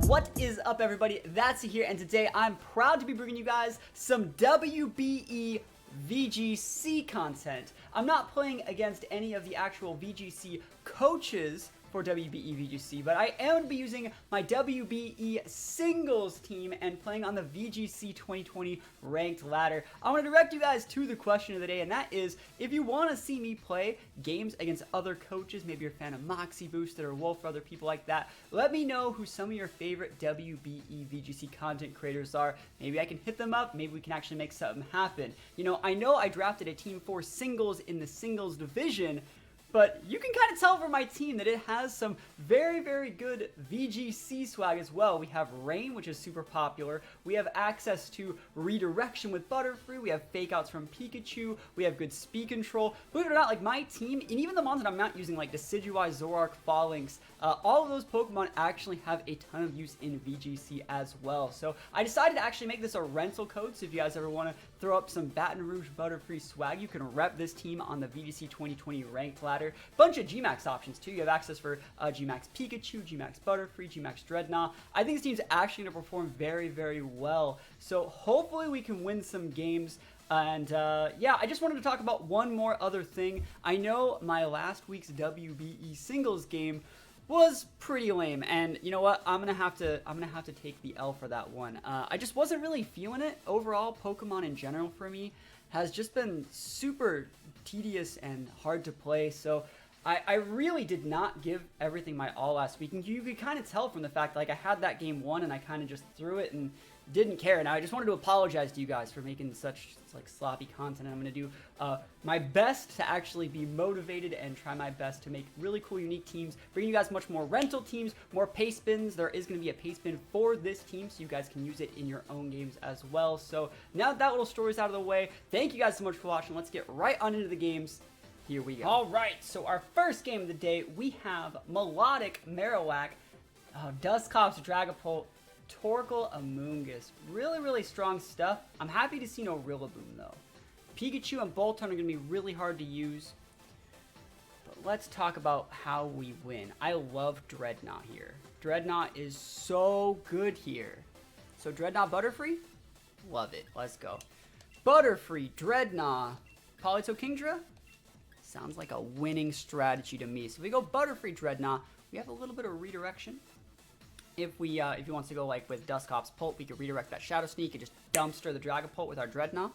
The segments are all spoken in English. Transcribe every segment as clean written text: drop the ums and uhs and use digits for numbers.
What is up, everybody? That's here, and today I'm proud to be bringing you guys some WBE VGC content. I'm not playing against any of the actual VGC coaches for WBE VGC, but I am going to be using my WBE Singles team and playing on the VGC 2020 ranked ladder. I want to direct you guys to the question of the day, and that is, if you want to see me play games against other coaches, maybe you're a fan of Moxie Boosted or Wolf or other people like that, let me know who some of your favorite WBE VGC content creators are. Maybe I can hit them up, maybe we can actually make something happen. You know I drafted a team for singles in the singles division, but you can kind of tell from my team that it has some very, very good VGC swag as well. We have Rain, which is super popular. We have access to redirection with Butterfree. We have fake outs from Pikachu. We have good speed control. Believe it or not, like my team, and even the ones that I'm not using, like Decidueye, Zoroark, Phalanx, all of those Pokemon actually have a ton of use in VGC as well. So I decided to actually make this a rental code, so if you guys ever want to throw up some Baton Rouge Butterfree swag, you can rep this team on the VGC 2020 ranked ladder. Bunch of Gmax options too. You have access for Gmax Pikachu, Gmax Butterfree, Gmax Dreadnought. I think this team's actually going to perform very, very well. So hopefully we can win some games. And yeah, I just wanted to talk about one more other thing. I know my last week's WBE Singles game was pretty lame, and you know what? I'm gonna have to take the L for that one. I just wasn't really feeling it. Overall, Pokemon in general for me has just been super tedious and hard to play, so I really did not give everything my all last week, and you could kind of tell from the fact like I had that game won and I kind of just threw it and didn't care. And I just wanted to apologize to you guys for making such like sloppy content. And I'm going to do my best to actually be motivated and try my best to make really cool, unique teams, bringing you guys much more rental teams, more pace spins. There is going to be a pace spin for this team, so you guys can use it in your own games as well. So now that little story's out of the way, thank you guys so much for watching. Let's get right on into the games. Here we go. All right, so our first game of the day, we have Melodic, Marowak, Dusclops, Dragapult, Torkoal, Amoonguss. Really, really strong stuff. I'm happy to see no Rillaboom, though. Pikachu and Boltund are going to be really hard to use. But let's talk about how we win. I love Dreadnought here. Dreadnought is so good here. So Dreadnought Butterfree? Love it. Let's go. Butterfree, Dreadnought, Polito Kingdra? Sounds like a winning strategy to me. So if we go Butterfree, Dreadnought, we have a little bit of redirection. If he wants to go like with Dusclops Pult, we could redirect that Shadow Sneak and just dumpster the Dragapult with our Dreadnought.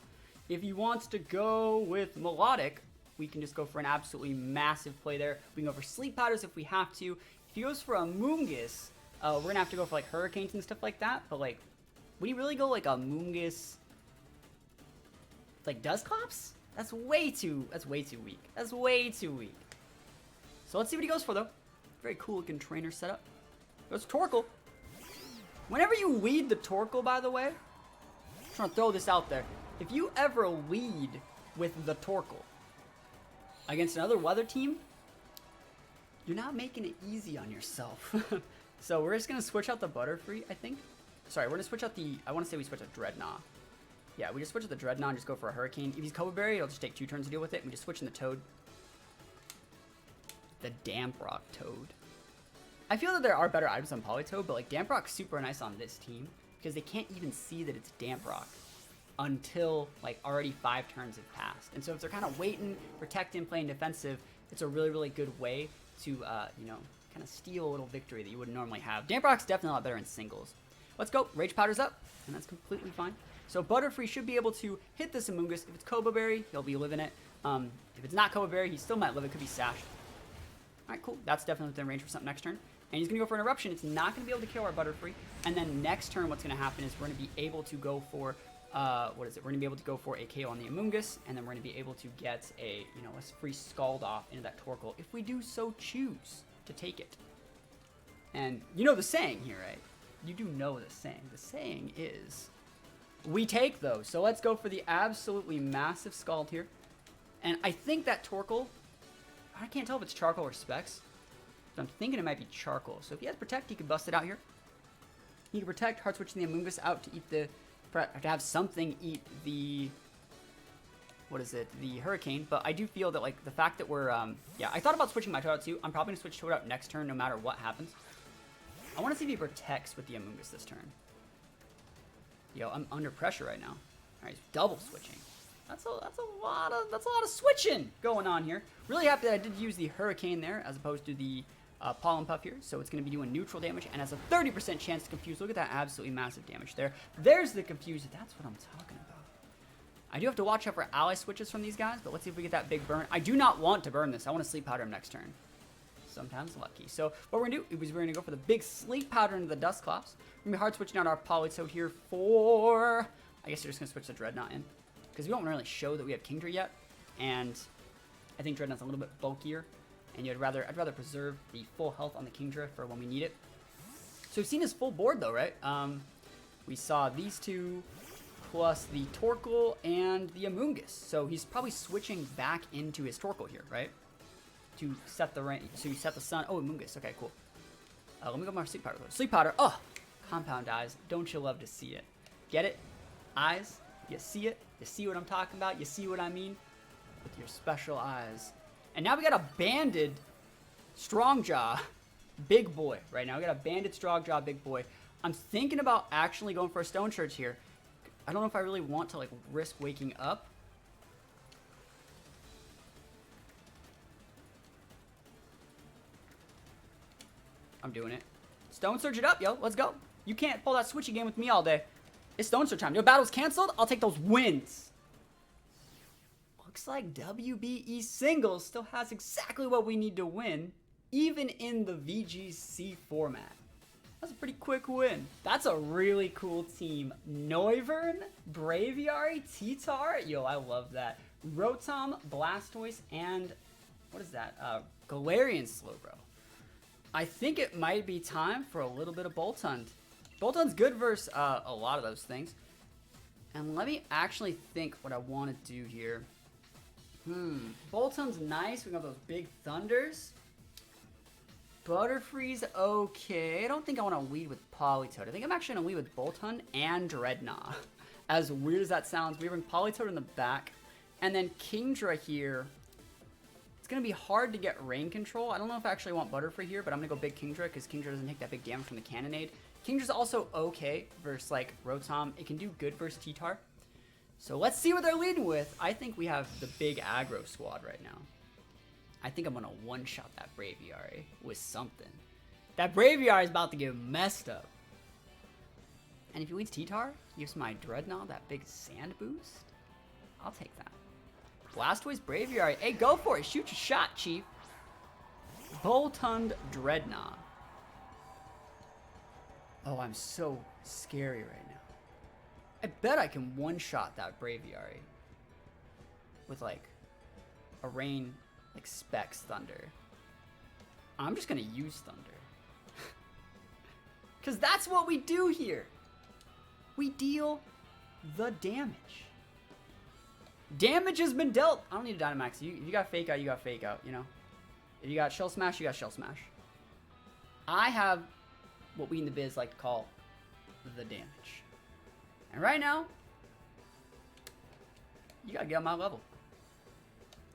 If he wants to go with Melodic, we can just go for an absolutely massive play there. We can go for Sleep Powders if we have to. If he goes for Amoonguss, we're gonna have to go for like Hurricanes and stuff like that. But like, would he really go like Amoonguss, like Dusclops? That's way too weak. That's way too weak. So let's see what he goes for though. Very cool looking trainer setup. Goes Torkoal. Whenever you lead the Torkoal, by the way, I'm trying to throw this out there. If you ever lead with the Torkoal against another weather team, you're not making it easy on yourself. So we're just going to switch out the Butterfree, I think. Sorry, we're going to switch out the, I want to say we switch out Dreadnought. Yeah, we just switch out the Dreadnought and just go for a Hurricane. If he's Copa Berry, it'll just take 2 turns to deal with it. And we just switch in the Toad. The Damprock Toad. I feel that there are better items on Politoed, but like Damprock's super nice on this team because they can't even see that it's Damprock until like already 5 turns have passed. And so if they're kind of waiting, protecting, playing defensive, it's a really, really good way to, you know, kind of steal a little victory that you wouldn't normally have. Damprock's definitely a lot better in singles. Let's go. Rage Powder's up, and that's completely fine. So Butterfree should be able to hit this Amoonguss. If it's Copa Berry, he'll be living it. If it's not Copa Berry, he still might live. It could be Sash. All right, cool. That's definitely within range for something next turn. And he's going to go for an Eruption. It's not going to be able to kill our Butterfree. And then next turn, what's going to happen is we're going to be able to go for, what is it? We're going to be able to go for a KO on the Amoonguss, and then we're going to be able to get a, you know, a free Scald off into that Torkoal if we do so choose to take it. And you know the saying here, right? You do know the saying. The saying is, we take those. So let's go for the absolutely massive Scald here. And I think that Torkoal, I can't tell if it's Charcoal or Specs. So I'm thinking it might be Charcoal. So if he has Protect, he can bust it out here. He can Protect, hard switching the Amoonguss out to eat the, to have something eat the, what is it, the Hurricane. But I do feel that like the fact that we're, yeah, I thought about switching my Toad out too. I'm probably gonna switch Toad out next turn no matter what happens. I want to see if he protects with the Amoonguss this turn. Yo, I'm under pressure right now. All right, he's double switching. That's a lot of switching going on here. Really happy that I did use the Hurricane there as opposed to the Pollen Puff here. So it's going to be doing neutral damage and has a 30% chance to confuse. Look at that absolutely massive damage there. There's the confuse. That's what I'm talking about. I do have to watch out for ally switches from these guys, but let's see if we get that big burn. I do not want to burn this. I want to Sleep Powder him next turn. Sometimes lucky. So what we're going to do is we're going to go for the big Sleep Powder into the Dust Clops. We're going to be hard switching out our Politoed here for... I guess you're just going to switch the Dreadnought in. Because we don't really show that we have Kingdra yet. And I think Dreadnought's a little bit bulkier. And I'd rather preserve the full health on the Kingdra for when we need it. So we've seen his full board though, right? We saw these two plus the Torkoal and the Amoonguss. So he's probably switching back into his Torkoal here, right? To set the range. So you set the sun. Oh, Amoonguss. Okay, cool. Let me go my Sleep Powder. Sleep Powder. Oh, Compound Eyes. Don't you love to see it? Get it? Eyes. You see it? You see what I'm talking about? You see what I mean? With your special eyes. And now we got a banded Strongjaw big boy right now. We got a banded Strongjaw big boy. I'm thinking about actually going for a Stone Church here. I don't know if I really want to like risk waking up. I'm doing it. Stone Surge it up, yo. Let's go. You can't pull that switchy game with me all day. It's Stone Surge time. Your battle's canceled. I'll take those wins. Looks like WBE Singles still has exactly what we need to win, even in the VGC format. That's a pretty quick win. That's a really cool team. Noivern, Braviary, T-Tar. Yo, I love that. Rotom, Blastoise, and what is that? Galarian Slowbro. I think it might be time for a little bit of Boltund. Boltund's good versus a lot of those things. And let me actually think what I want to do here. Boltund's nice. We got those big Thunders. Butterfrees, okay. I don't think I want to lead with Politoed. I think I'm actually going to lead with Boltund and Dreadnought. As weird as that sounds, we bring Politoed in the back. And then Kingdra here. It's going to be hard to get rain control. I don't know if I actually want Butterfree here, but I'm going to go big Kingdra because Kingdra doesn't take that big damage from the Cannonade. Kingdra's also okay versus like Rotom. It can do good versus T-Tar. So let's see what they're leading with. I think we have the big aggro squad right now. I think I'm going to one-shot that Braviary with something. That Braviary is about to get messed up. And if he leads T-Tar, gives my Dreadnought that big sand boost. I'll take that. Blastoise, Braviary. Hey, go for it. Shoot your shot, Chief. Boltund, Dreadnought. Oh, I'm so scary right now. I bet I can one-shot that Braviary with like a rain, like Specs Thunder. I'm just gonna use Thunder. Because that's what we do here. We deal the damage. Damage has been dealt. I don't need a Dynamax. You got Fake Out, you got Fake Out, you know? If you got Shell Smash, you got Shell Smash. I have what we in the biz like to call the damage. And right now, you gotta get on my level.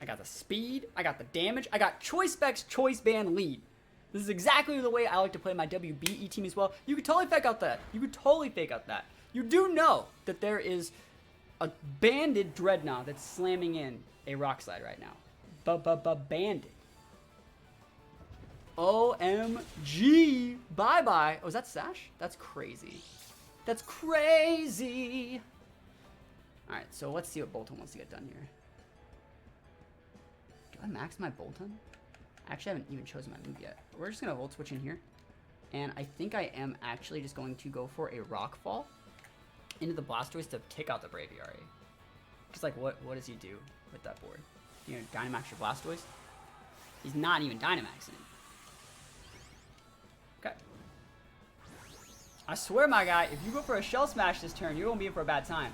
I got the speed, I got the damage, I got Choice Specs, Choice Band lead. This is exactly the way I like to play my WBE team as well. You could totally fake out that. You could totally fake out that. You do know that there is a banded Dreadnought that's slamming in a Rock Slide right now. Banded. OMG. Bye-bye. Oh, is that Sash? That's crazy. That's crazy. All right, so let's see what Boltund wants to get done here. Do I max my Boltund? Actually, I haven't even chosen my move yet. We're just going to Volt Switch in here. And I think I am actually just going to go for a Rock Fall into the Blastoise to kick out the Braviary. Because, like, what does he do with that board? You know, Dynamax your Blastoise? He's not even Dynamaxing it. Okay. I swear, my guy, if you go for a Shell Smash this turn, you're going to be in for a bad time.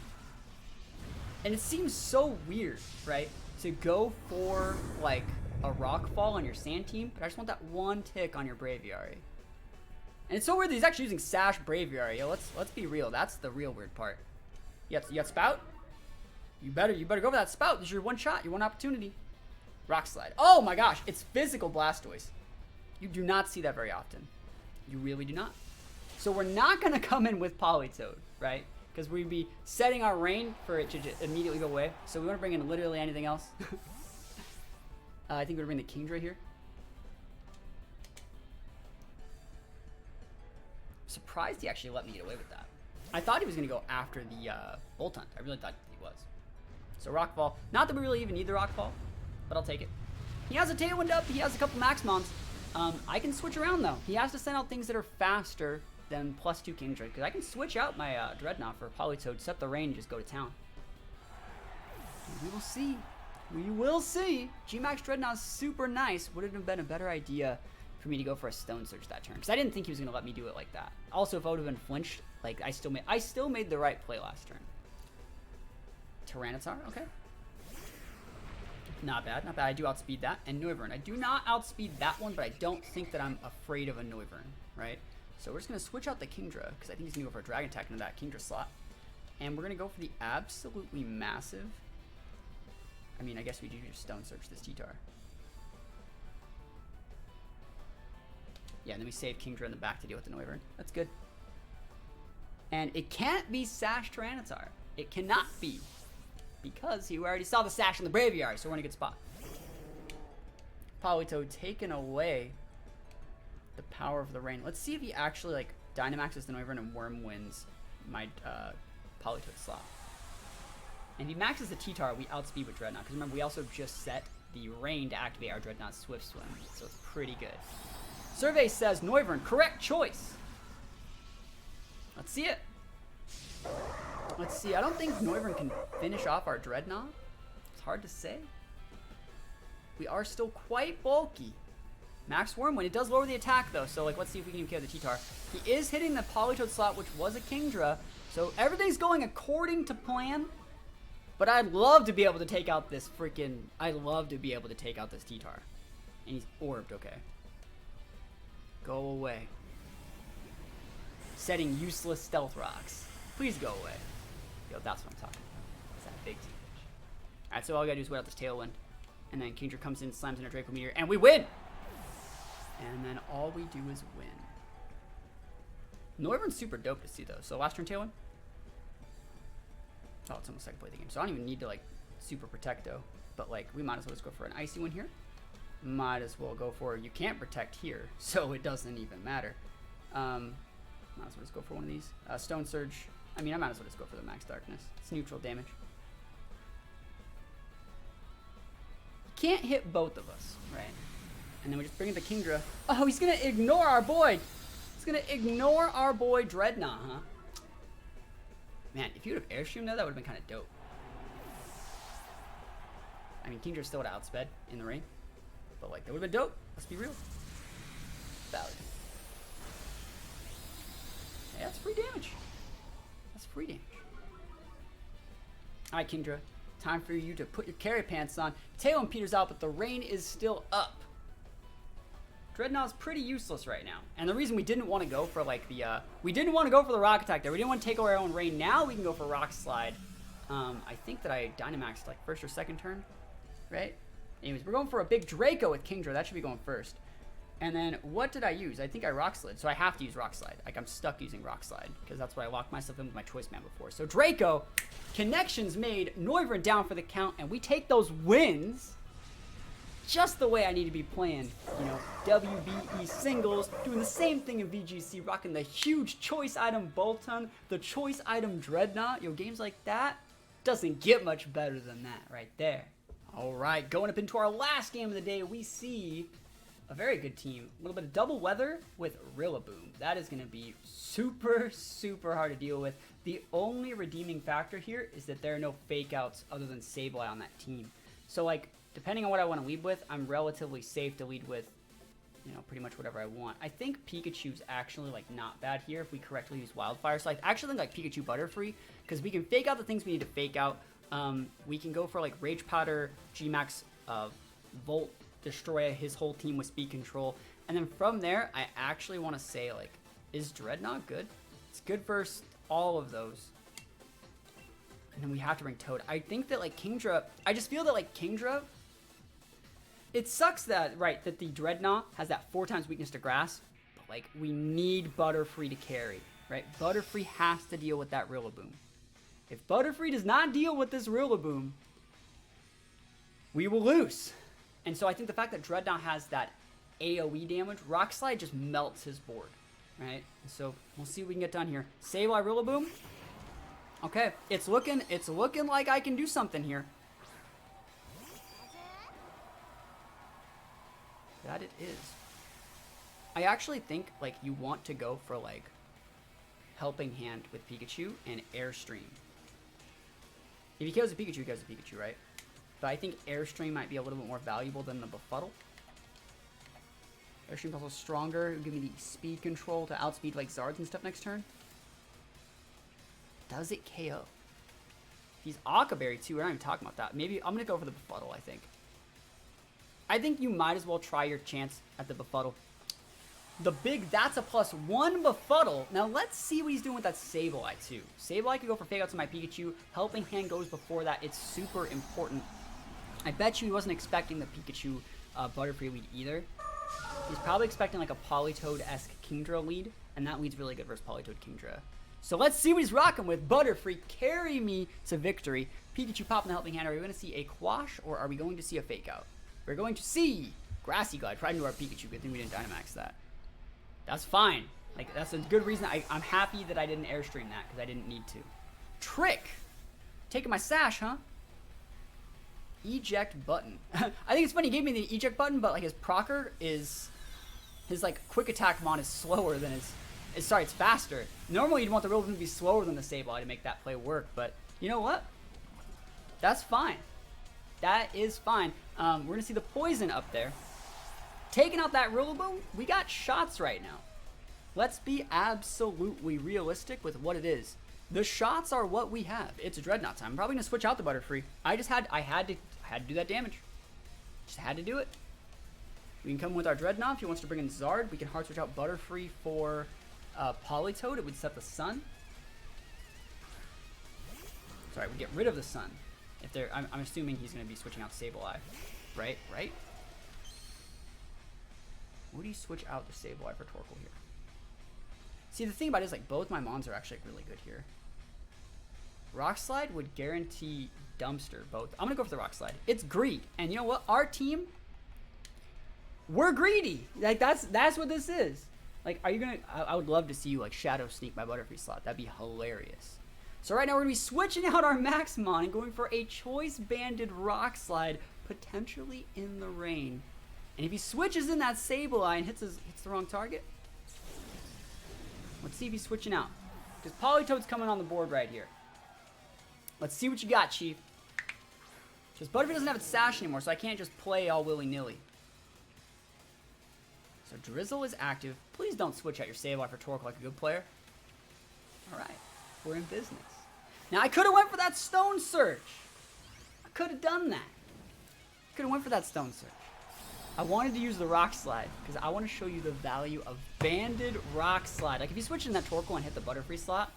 And it seems so weird, right? To go for, like, a Rock Fall on your Sand team, but I just want that one tick on your Braviary. And it's so weird that he's actually using Sash Braviary. Yo, let's be real. That's the real weird part. You got Spout? You better go for that Spout. This is your one shot, your one opportunity. Rock Slide. Oh my gosh, it's physical Blastoise. You do not see that very often. You really do not. So we're not going to come in with Politoed, right? Because we'd be setting our rain for it to just immediately go away. So we want to bring in literally anything else. I think we're going to bring the Kingdra here. Surprised he actually let me get away with that. I thought he was going to go after the Bolt Hunt. I really thought he was. So Rockfall. Not that we really even need the Rockfall, but I'll take it. He has a Tailwind up. He has a couple Max Mons. I can switch around, though. He has to send out things that are faster than +2 Kingdra, because I can switch out my Dreadnought for Politoed, set the rain, and just go to town. And we will see. We will see. G-Max Dreadnought is super nice. Would it have been a better idea for me to go for a Stone Surge that turn? Because I didn't think he was going to let me do it like that. Also, if I would have been flinched, like, I still made the right play last turn. Tyranitar, okay. Not bad, not bad. I do outspeed that. And Noivern. I do not outspeed that one, but I don't think that I'm afraid of a Noivern, right? So we're just going to switch out the Kingdra, because I think he's going to go for a Dragon Attack into that Kingdra slot. And we're going to go for the absolutely massive. I mean, I guess we do just Stone Surge this T-Tar. Yeah, and then we save Kingdra in the back to deal with the Noivern. That's good. And it can't be Sash Tyranitar. It cannot be. Because he already saw the Sash in the Braviary, so we're in a good spot. Politoed taken away the power of the rain. Let's see if he actually, like, Dynamaxes the Noivern and Worm wins my Politoed slot. And if he maxes the T-Tar, we outspeed with Dreadnought. Because remember, we also just set the rain to activate our Dreadnought Swift Swim. So it's pretty good. Survey says Noivern, correct choice. Let's see it. Let's see. I don't think Noivern can finish off our Dreadnought. It's hard to say. We are still quite bulky. Max Wormwind. It does lower the attack, though. So, like, let's see if we can kill the T-Tar. He is hitting the Politoed slot, which was a Kingdra. So, everything's going according to plan. But I'd love to be able to take out this freaking... I'd love to be able to take out this T-Tar. And he's orbed, okay. Go away. Setting useless Stealth Rocks. Please go away. Yo, that's what I'm talking about. It's that big team. Alright, so all we gotta do is wait out this Tailwind. And then Kingdra comes in, slams in a Draco Meteor, and we win! And then all we do is win. Noivern's super dope to see, though. So last turn Tailwind. Oh, it's almost like I play the game. So I don't even need to, like, super protect, though. But, like, we might as well just go for an Icy one here. Might as well go for... You can't protect here, so it doesn't even matter. Might as well just go for one of these. Stone Surge. I mean, I might as well just go for the Max Darkness. It's neutral damage. Can't hit both of us, right? And then we just bring in the Kingdra. Oh, he's going to ignore our boy. He's going to ignore our boy Dreadnought, huh? Man, if you would have airstreamed that, that would have been kind of dope. I mean, Kingdra still would have outsped in the rain. But, like, that would have been dope. Let's be real. Valid. Hey, that's free damage. That's free damage. Alright, Kingdra. Time for you to put your carry pants on. Tailwind peters out, but the rain is still up. Dreadnought's pretty useless right now. And the reason we didn't want to go for, like, the, we didn't want to go for the Rock Attack there. We didn't want to take away our own rain. Now we can go for Rock Slide. I think that I Dynamaxed, like, first or second turn. Right? Anyways, we're going for a big Draco with Kingdra. That should be going first. And then, what did I use? I think I Rock Slid, so I have to use Rock Slide. Like, I'm stuck using Rock Slide, because that's what I locked myself in with my Choice Man before. So, Draco, connections made, Noivern down for the count, and we take those wins just the way I need to be playing, you know, WBE Singles, doing the same thing in VGC, rocking the huge Choice Item Bolton, the Choice Item Dreadnought. Yo, games like that doesn't get much better than that right there. All right, going up into our last game of the day, we see... a very good team. A little bit of double weather with Rillaboom. That is going to be super, super hard to deal with. The only redeeming factor here is that there are no fake outs other than Sableye on that team. So, like, depending on what I want to lead with, I'm relatively safe to lead with, you know, pretty much whatever I want. I think Pikachu's actually, like, not bad here if we correctly use Wildfire. So I actually think, like, Pikachu Butterfree, because we can fake out the things we need to fake out. We can go for, like, Rage Powder, G-Max, Volt, destroy his whole team with speed control, and then from there I actually want to say, like, is Dreadnought good? It's good versus all of those, and then we have to bring Toad. I think that, like, Kingdra, I just feel that, like, Kingdra, it sucks that, right, that the Dreadnought has that 4 times weakness to grass, but Like, we need Butterfree to carry, right? Butterfree has to deal with that Rillaboom. If Butterfree does not deal with this Rillaboom, we will lose. And so I think the fact that Dreadnought has that AoE damage, Rock Slide just melts his board, right? And so we'll see what we can get done here. Sableye Rillaboom. Okay, it's looking like I can do something here. That it is. I actually think, like, you want to go for, like, Helping Hand with Pikachu and Airstream. If he kills a Pikachu, he kills a Pikachu, right? But I think Airstream might be a little bit more valuable than the Befuddle. Airstream's also stronger. It'll give me the speed control to outspeed, like, Zards and stuff next turn. Does it KO? He's Akaberry, too. We're not even talking about that. Maybe I'm going to go for the Befuddle, I think. I think you might as well try your chance at the Befuddle. The big THATSAplusONE Befuddle. Now, let's see what he's doing with that Sableye, too. Sableye could go for Fake Out to my Pikachu. Helping Hand goes before that. It's super important. I bet you he wasn't expecting the Pikachu Butterfree lead either. He's probably expecting, like, a Politoed-esque Kingdra lead, and that lead's really good versus Politoed Kingdra. So let's see what he's rocking with. Butterfree, carry me to victory. Pikachu popping the Helping Hand. Are we going to see a Quash, or are we going to see a Fake Out? We're going to see Grassy Glide right into our Pikachu. Good thing we didn't Dynamax that. That's fine. Like, that's a good reason. I'm happy that I didn't Airstream that, because I didn't need to. Trick! Taking my Sash, huh? Eject button. I think it's funny, he gave me the eject button, but, like, his procer is... His, like, quick attack mon is slower than his... Sorry, it's faster. Normally, you'd want the Rillaboom to be slower than the Sableye to make that play work, but you know what? That's fine. That is fine. We're going to see the Poison up there. Taking out that Rillaboom, we got shots right now. Let's be absolutely realistic with what it is. The shots are what we have. It's Dreadnought time. I'm probably going to switch out the Butterfree. I had to do that damage. Just had to do it. We can come with our Dreadnought. If he wants to bring in Zard, we can hard switch out Butterfree for Politoed. It would set the Sun. Sorry, we get rid of the Sun. If they're, I'm assuming he's going to be switching out Sableye. Right? Would he switch out the Sableye for Torkoal here? See, the thing about it is, like, both my Mons are actually really good here. Rock Slide would guarantee Dumpster both. I'm going to go for the Rock Slide. It's greed. And you know what? Our team, we're greedy. Like, that's what this is. Like, are you going to... I would love to see you, like, Shadow Sneak my Butterfree slot. That'd be hilarious. So right now we're going to be switching out our Maxmon and going for a Choice Banded Rock Slide, potentially in the rain. And if he switches in that Sableye and hits the wrong target, let's see if he's switching out. Because Politoed's coming on the board right here. Let's see what you got, Chief. Because Butterfree doesn't have its Sash anymore, so I can't just play all willy-nilly. So Drizzle is active. Please don't switch out your Sableye for Torkoal like a good player. Alright, we're in business. Now, I could have went for that Stone Search. I could have done that. Could have went for that Stone Search. I wanted to use the Rock Slide because I want to show you the value of Banded Rock Slide. Like, if you switch in that Torkoal and hit the Butterfree slot,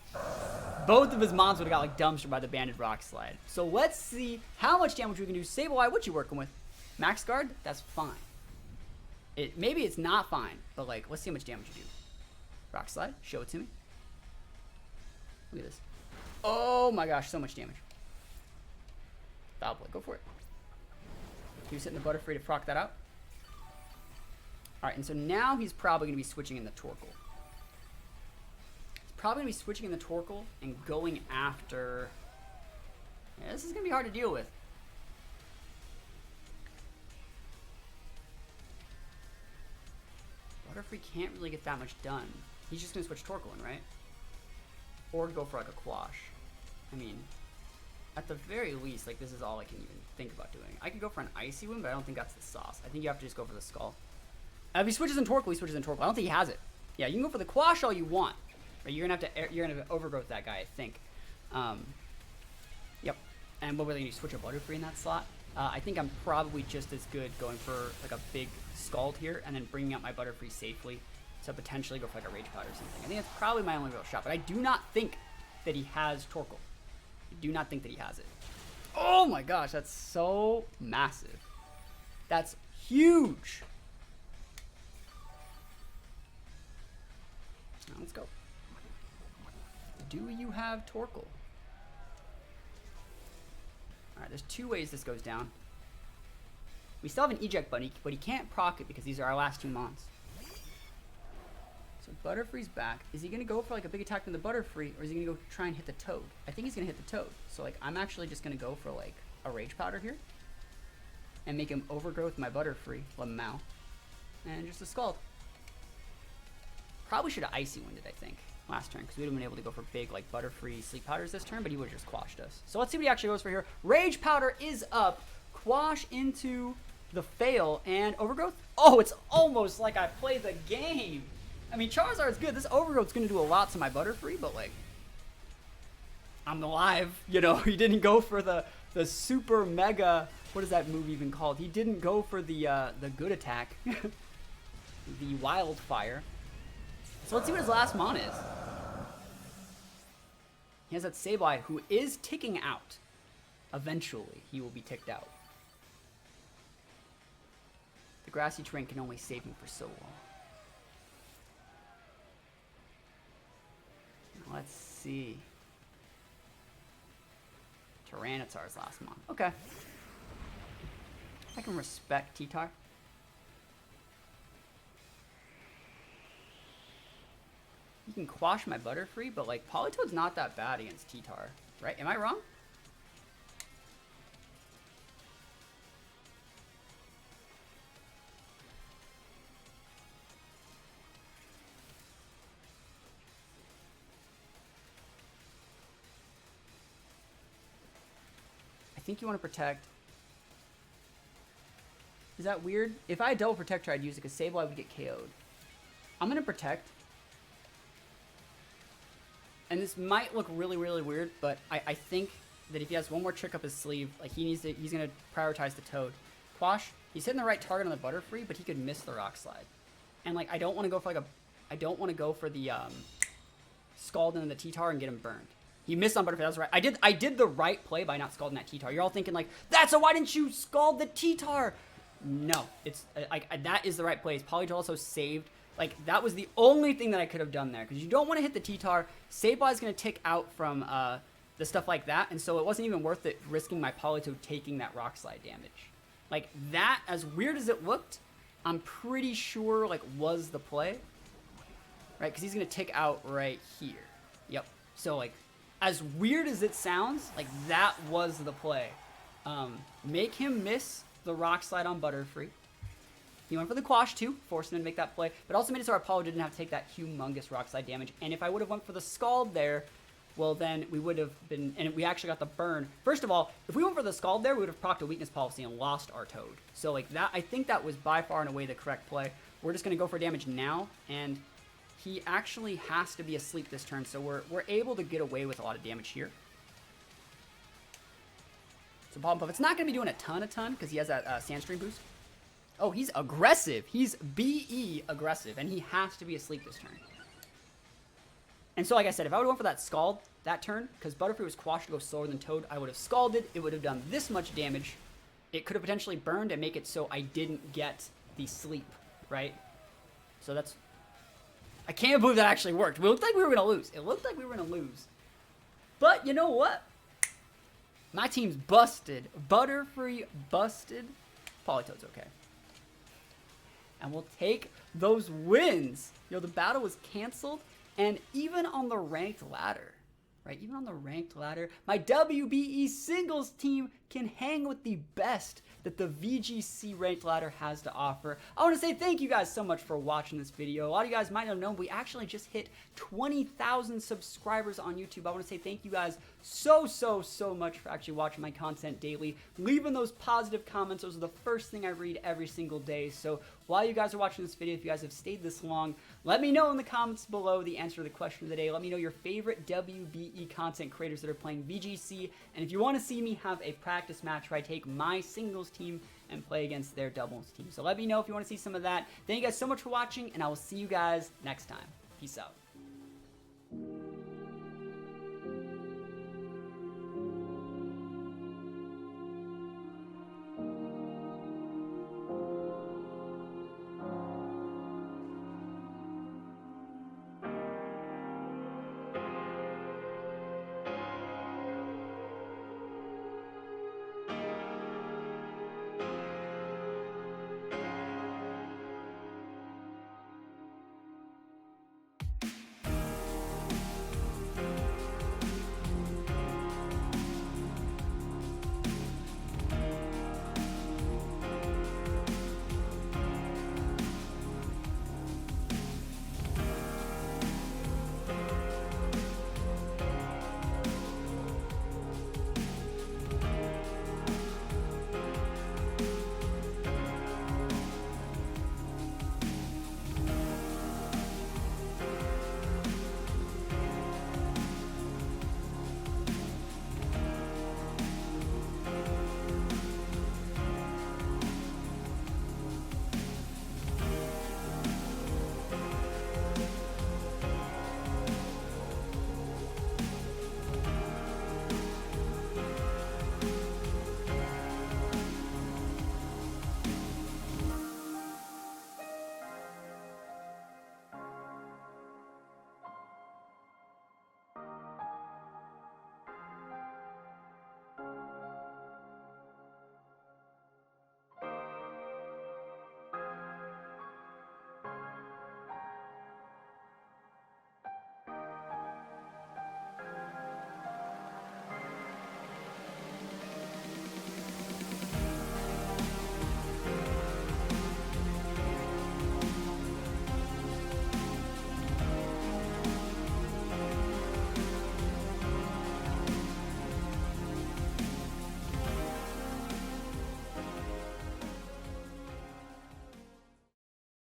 both of his Mons would have got, like, dumpstered by the Banded Rock Slide. So let's see how much damage we can do. Sableye, what you working with? Max Guard? That's fine. Maybe it's not fine, but, like, let's see how much damage you do. Rock Slide, show it to me. Look at this. Oh my gosh, so much damage. Foul Play, go for it. He was hitting the Butterfree to proc that out. Alright, and so now he's probably going to be switching in the Torkoal. He's probably going to be switching in the Torkoal and going after... Yeah, this is going to be hard to deal with. Butterfree can't really get that much done. He's just going to switch Torkoal in, right? Or go for, like, a Quash. I mean, at the very least, like, this is all I can even think about doing. I could go for an Icy Wind, but I don't think that's the sauce. I think you have to just go for the Skull. If he switches in Torkoal, he switches in Torkoal. I don't think he has it. Yeah, you can go for the Quash all you want. But you're gonna have to overgrowth that guy, I think. Yep. And what were they gonna do? Switch a Butterfree in that slot? I think I'm probably just as good going for like a big Scald here and then bringing out my Butterfree safely to potentially go for like a Rage Powder or something. I think that's probably my only real shot. But I do not think that he has Torkoal. I do not think that he has it. Oh my gosh, that's so massive. That's huge. Let's go. Do you have Torkoal? Alright, there's 2 ways this goes down. We still have an eject button, but he can't proc it because these are our last 2 mons. So Butterfree's back. Is he going to go for like a big attack from the Butterfree, or is he going to go try and hit the Toad? I think he's going to hit the Toad. So like I'm actually just going to go for like a Rage Powder here. And make him overgrowth my Butterfree, Lamau. And just a Scald. Probably should have Icy Winded, I think, last turn, because we would have been able to go for big like Butterfree Sleep Powders this turn, but he would have just quashed us. So let's see what he actually goes for here. Rage Powder is up. Quash into the fail and overgrowth. Oh, it's almost like I played the game. I mean, Charizard's good. This overgrowth's going to do a lot to my Butterfree, but like, I'm alive. You know, he didn't go for the super mega, what is that move even called? He didn't go for the good attack, the Wildfire. So let's see what his last mon is. He has that Sableye, who is ticking out. Eventually, he will be ticked out. The grassy terrain can only save him for so long. Let's see. Tyranitar's last mon. Okay. I can respect T-Tar. You can quash my Butterfree, but like Politoed's not that bad against T-Tar, right? Am I wrong? I think you want to protect. Is that weird? If I had double protector, I'd use it because Sableye would get KO'd. I'm going to protect. And this might look really, really weird, but I think that if he has one more trick up his sleeve, like he's going to prioritize the Toad. Quash, he's hitting the right target on the Butterfree, but he could miss the Rock Slide. And like, I don't want to go for like I don't want to go for the Scald into the T-Tar and get him burned. He missed on Butterfree, that's right. I did the right play by not scalding that T-Tar. You're all thinking like, why didn't you scald the T-Tar? No, it's that is the right play. Politoed also saved. Like, that was the only thing that I could have done there. Because you don't want to hit the T-Tar. Sableye is going to tick out from the stuff like that. And so it wasn't even worth it risking my Politoed taking that Rock Slide damage. Like, that, as weird as it looked, I'm pretty sure, like, was the play. Right? Because he's going to tick out right here. Yep. So, like, as weird as it sounds, like, that was the play. Make him miss the Rock Slide on Butterfree. He went for the Quash too, forcing him to make that play, but also made it so our Politoed didn't have to take that humongous Rock Slide damage. And if I would have went for the Scald there, well then we would have been, and we actually got the burn. First of all, if we went for the Scald there, we would have procced a weakness policy and lost our Toad. So like that, I think that was by far and away the correct play. We're just going to go for damage now, and he actually has to be asleep this turn, so we're able to get away with a lot of damage here. So Pollen Puff, it's not going to be doing a ton, because he has that Sandstream boost. Oh, he's aggressive. He's BE aggressive, and he has to be asleep this turn. And so, like I said, if I would have went for that Scald that turn, because Butterfree was quashed to go slower than Toad, I would have Scalded. It would have done this much damage. It could have potentially burned and make it so I didn't get the sleep, right? So that's... I can't believe that actually worked. It looked like we were going to lose. It looked like we were going to lose. But you know what? My team's busted. Butterfree busted. Politoed's okay. And we'll take those wins. The battle was canceled. And even on the ranked ladder, right? Even on the ranked ladder, my WBE Singles team can hang with the best that the VGC ranked ladder has to offer. I want to say thank you guys so much for watching this video. A lot of you guys might not have known, we actually just hit 20,000 subscribers on YouTube. I want to say thank you guys so much for actually watching my content daily. Leaving those positive comments, those are the first thing I read every single day. So while you guys are watching this video, if you guys have stayed this long, let me know in the comments below the answer to the question of the day. Let me know your favorite WBE content creators that are playing VGC. And if you want to see me have a practice match where I take my singles team and play against their doubles team. So let me know if you want to see some of that. Thank you guys so much for watching, and I will see you guys next time. Peace out.